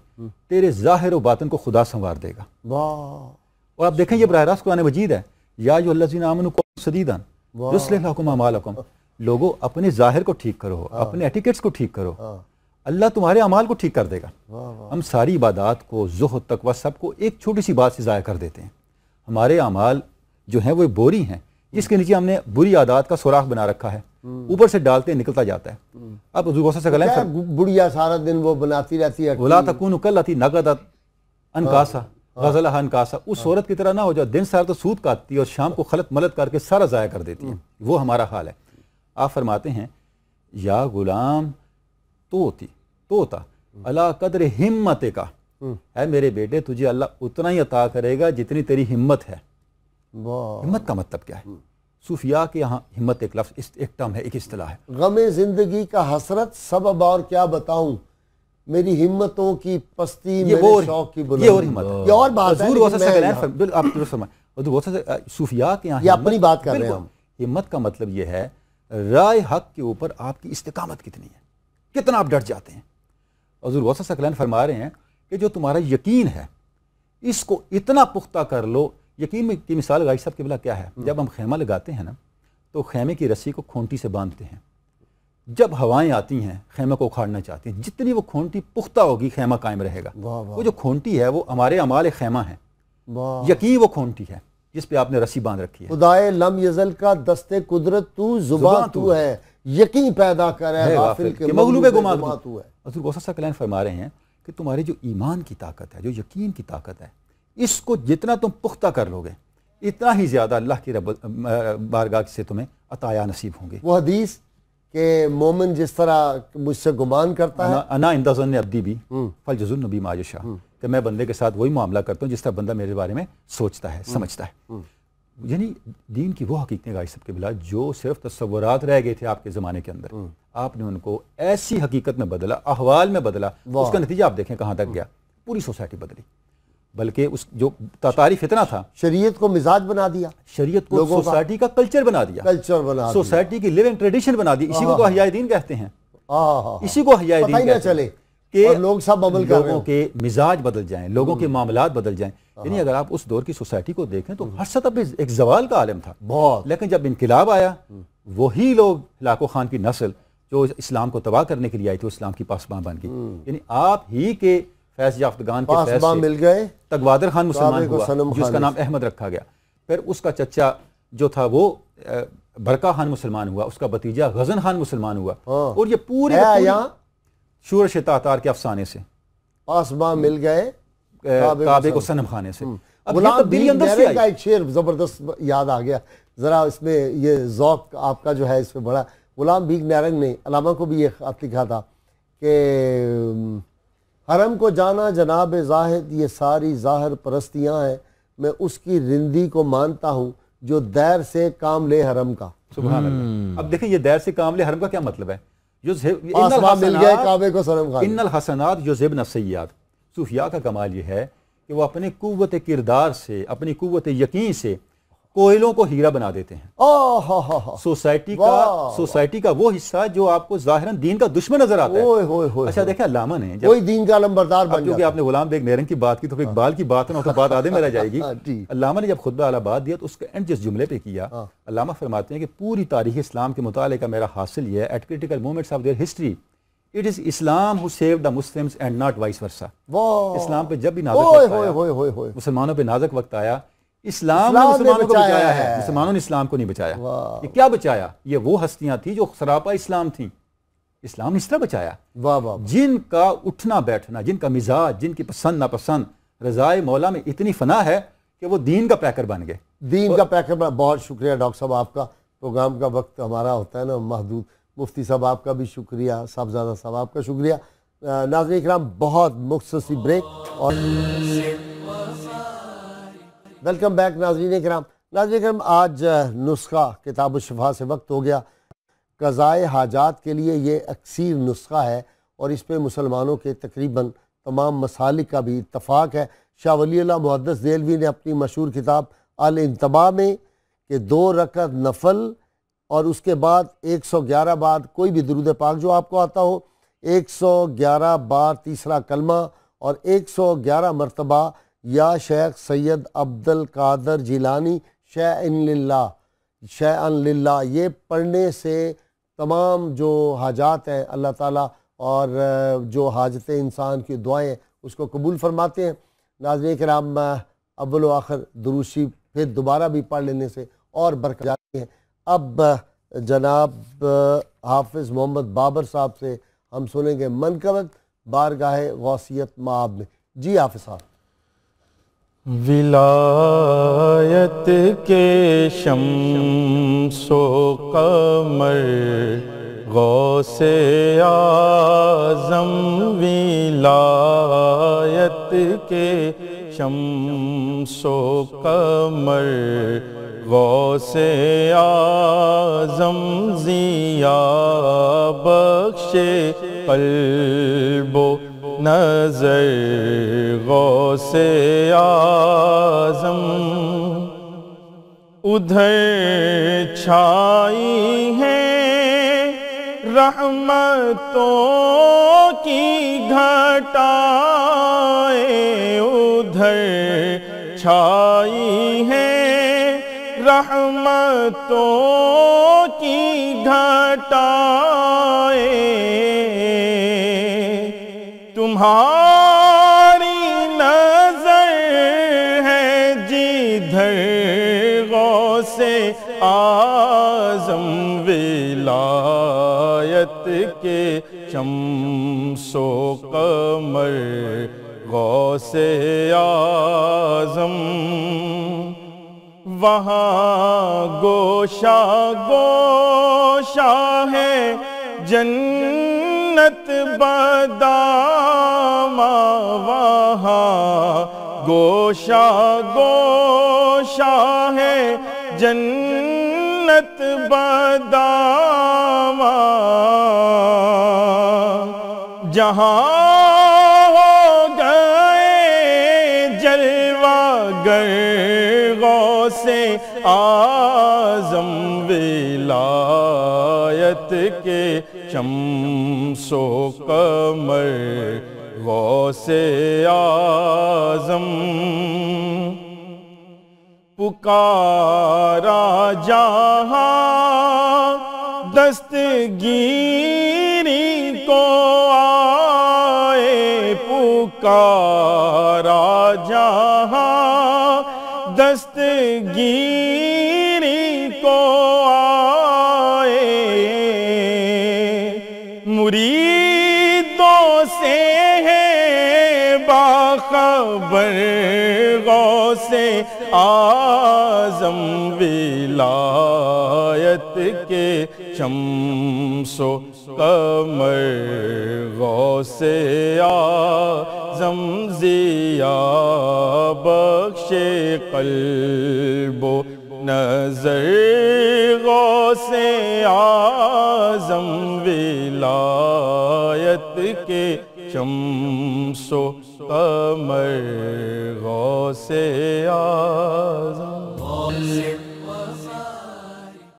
تیرے ظاہر و باطن کو خدا سنوار دے گا. اور آپ دیکھیں یہ براہ راست قرآن مجید ہے. یا ایھا الذین آمنوا کونوا سدیداً یصلح لکم اعمالکم، لوگوں اپنے ظاہر کو ٹھیک کرو، اپنے ایٹیکیٹس کو ٹھیک کرو، اللہ تمہارے اعمال کو ٹھیک کر دے گا. ہم ساری عبادات کو، زہد، تقویٰ، سب کو ایک چھوٹی سی بات سے ضائع کر دیتے ہیں. ہمارے اعمال جو ہیں وہ ایک بوری ہیں جس کے نیچے ہم نے بری عادات کا سوراخ بنا رکھا ہے، اوپر سے ڈالتے نکلتا جاتا ہے. اب حضور غوث ثقلین بڑھیا سارا دن وہ بناتی رہتی ہے، وَلَا تَكُونُوا كَالَّتِي نَقَضَتْ أَنْكَاسَهَا غَزَلَهَا أَنْكَاسَا، اس عورت کی طرح نہ ہو جاؤ دن سارا تو سود کاٹتی ہے اور شام کو خلط ملط کر کے سارا ضائع کر دیتی ہے. وہ ہمارا حال ہے. آپ فرماتے ہیں یا غلام توتا اللہ قدر ہمت کا، ہے میرے بیٹے تجھے اللہ اتنا ہی عطا کرے گا جتنی تیری ہمت ہے. ہمت کا مطلب کیا ہے؟ صوفیاء کے یہاں ہمت ایک لفظ، ایک ٹرم ہے، ایک اصطلاح ہے. غم زندگی کا حسرت سبب اور کیا بتاؤں، میری ہمتوں کی پستی میرے شوق کی بلندی. یہ اور ہمت ہے، یہ اور بات ہے. حضور غوث ثقلین آپ درست فرمائیں، حضور غوث صوفیاء کے یہاں یہ اپنی بات کر رہے ہیں ہم. ہمت کا مطلب یہ ہے رائے حق کے اوپر آپ کی استقامت کتنی ہے، کتنا آپ ڈٹ جاتے ہیں. حضور غوث ثقلین فرما رہے ہیں کہ جو تمہارا یقین ہے اس کو اتنا پختہ کر لو. یقین میں کی مثال غازی صاحب قبلہ کیا ہے؟ جب ہم خیمہ لگاتے ہیں نا تو خیمے کی رسی کو کھونٹی سے باندھتے ہیں. جب ہوائیں آتی ہیں خیمہ کو اکھاڑنا چاہتی ہیں، جتنی وہ کھونٹی پختہ ہوگی خیمہ قائم رہے گا. وہ جو کھونٹی ہے وہ ہمارے اعمال خیمہ ہیں. یقین وہ کھونٹی ہے جس پہ آپ نے رسی باندھ رکھی ہے. خدائے لم یزل کا دست قدرت تو، زبان تو ہے، یقین پیدا کرے غافل کے مغلوب گماں تو ہے. حضور غوث ثقلین فرما رہے ہیں کہ تمہاری جو ایمان کی طاقت ہے، جو یقین کی طاقت ہے، اس کو جتنا تم پختہ کر لو گے اتنا ہی زیادہ اللہ کی بارگاہ سے تمہیں عطایا نصیب ہوں گے. وہ حدیث کہ مومن جس طرح مجھ سے گمان کرتا ہے، انا عند ظن عبدی بی فلیظن بی ما یشاء، کہ میں بندے کے ساتھ وہی معاملہ کرتا ہوں جس طرح بندہ میرے بارے میں سوچتا ہے، سمجھتا ہے. یعنی دین کی وہ حقیقتیں غازی صاحب کے بلا جو صرف تصورات رہ گئے تھے آپ کے زمانے کے اندر، آپ نے ان کو ایسی حقیقت میں بدلا، احوال میں بدلا. اس کا نتیجہ آپ دیکھیں کہاں تک گیا. پوری سوسائٹی بدلی، بلکہ اس جو تاتاری فتنہ تھا، شریعت کو مزاج بنا دیا، شریعت کو سوسائٹی کا کلچر بنا دیا، سوسائٹی کی لیونگ ٹریڈیشن بنا دی. اسی کو تو احیاء دین کہتے ہیں، اسی کو احیاء دین کہتے ہیں کہ لوگ سب عمل کر رہے ہیں. لوگوں کے مزاج بدل جائیں، لوگوں کے معاملات بدل جائیں. یعنی اگر آپ اس دور کی سوسائٹی کو دیکھیں تو ہر سطح پہ ایک زوال کا عالم تھا بہت. لیکن جب انقلاب آیا، وہی لوگ ہلاکو خان کی نسل جو اسلام کو تباہ کرنے کے لیے آئی تھی اسلام کی پاسباں بن گئی. یعنی آپ ہی کے فیض یافتگان کے فیض سے مل گئے. تگوادر خان مسلمان ہوا جس کا نام احمد رکھا گیا. پھر اس کا چچا جو تھا وہ برقع خان مسلمان ہوا، اس کا بھتیجا غزن خان مسلمان ہوا. اور یہ پورے شورش تاتار کے افسانے سے پاسباں مل گئے کعبے کو صنم خانے سے. غلام بیگ نیرنگ کا ایک شعر زبردست یاد آ گیا، ذرا اس میں یہ ذوق آپ کا جو ہے اس پہ بڑا. غلام بیگ نیرنگ نے علامہ کو بھی یہ خط لکھا تھا کہ حرم کو جانا جناب زاہد یہ ساری ظاہر پرستیاں ہیں، میں اس کی رندی کو مانتا ہوں جو دیر سے کام لے حرم کا. سبحان اللہ. اب دیکھیں یہ دیر سے کام لے حرم کا کیا مطلب ہے؟ مل گئے کعبے کو صنم خانے. ان الحسنات یذہبن السیئات. صوفیاء کا کمال یہ ہے کہ وہ اپنے قوت کردار سے، اپنی قوت یقین سے کوئلوں کو ہیرا بنا دیتے ہیں. سوسائٹی کا وہ حصہ جو آپ کو ظاہراً دین کا دشمن نظر آتا ہے. اچھا دیکھیں علامہ نے کوئی دین کا علمبردار بن کیونکہ آپ نے غلام بیگ میرن کی بات کی تو اقبال کی بات ہے تو بات آدھے میں رہ جائے گی. علامہ نے جب خطبہ اعلی بات دیا تو اس کا اینڈ جس جملے پہ کیا, علامہ فرماتے ہیں کہ پوری تاریخ اسلام کے مطالعے کا میرا حاصل یہ ہے, at critical moments of their history it is Islam who saved the Muslims and not vice versa. اسلام پہ جب بھی نازک وقت آیا, مسلمانوں پہ نازک وقت آیا, اسلام نے مسلمانوں کو بچایا ہے, مسلمانوں نے اسلام کو نہیں بچایا. یہ کیا بچایا؟ یہ وہ ہستیاں تھیں جو سراپا اسلام تھیں, اسلام نے اس طرح بچایا جن کا اٹھنا بیٹھنا, جن کا مزاج, جن کی پسند ناپسند رضائے مولا میں اتنی فنا ہے کہ وہ دین کا پیکر بن گئے. دین کا پیکر. بہت شکریہ ڈاکٹر صاحب, آپ کا پروگرام کا وقت ہمارا ہوتا ہے نا محدود. مفتی صاحب آپ کا بھی شکریہ, صاحبزادہ صاحب آپ کا شکریہ. ناظرین کرام بہت مختصر سی بریک اور ویلکم بیک. ناظرین کرام آج نسخہ کتاب الشفا سے وقت ہو گیا. قضائے حاجات کے لیے یہ اکثیر نسخہ ہے اور اس پہ مسلمانوں کے تقریباً تمام مسالک کا بھی اتفاق ہے. شاہ ولی اللہ محدث دہلوی نے اپنی مشہور کتاب الانتباہ میں کہ 2 رکعت نفل اور اس کے بعد 111 بار کوئی بھی درود پاک جو آپ کو آتا ہو, 111 بار تیسرا کلمہ اور 111 مرتبہ یا شیخ سید عبد القادر جیلانی شیئن للہ, یہ پڑھنے سے تمام جو حاجات ہیں اللہ تعالیٰ اور جو حاجتیں انسان کی دعائیں اس کو قبول فرماتے ہیں. ناظرین کرام اول و آخر درود شریف پھر دوبارہ بھی پڑھ لینے سے اور برکت جاتی ہیں. اب جناب حافظ محمد بابر صاحب سے ہم سنیں گے منقبت بارگاہ غوثیت مآب میں. جی حافظ صاحب. ولایت کے شمس و قمر غوث اعظم, ولایت کے شمس و قمر غوث اعظم, ضیا بخش قلب و نظر غوث اعظم. ادھر چھائی ہیں رحمتوں کی گھٹائیں, ادھر چھائی ہیں رحمتوں کی گھٹائیں, تمہاری نظر ہے جدھر غوث اعظم, ولایت کے شمس و قمر غوث اعظم. وہاں گوشہ گوشہ ہے جنت بداماں, وہاں گوشہ گوشہ ہے جنت بداماں, جہاں ہو گئے جلوہ گر غوث اعظم, ولایت کے شمس و قمر غوث اعظم. پکارا جہاں دستگیری کو آئے, پکارا جہاں دستگیری کو آئے, مریدوں سے ہے باخبر غوث اعظم, ولایت کے شمس و قمر غوث اعظم, ضیا بخش قلب و نظر غوث اعظم, ولایت کے شمس و قمر غوث اعظم.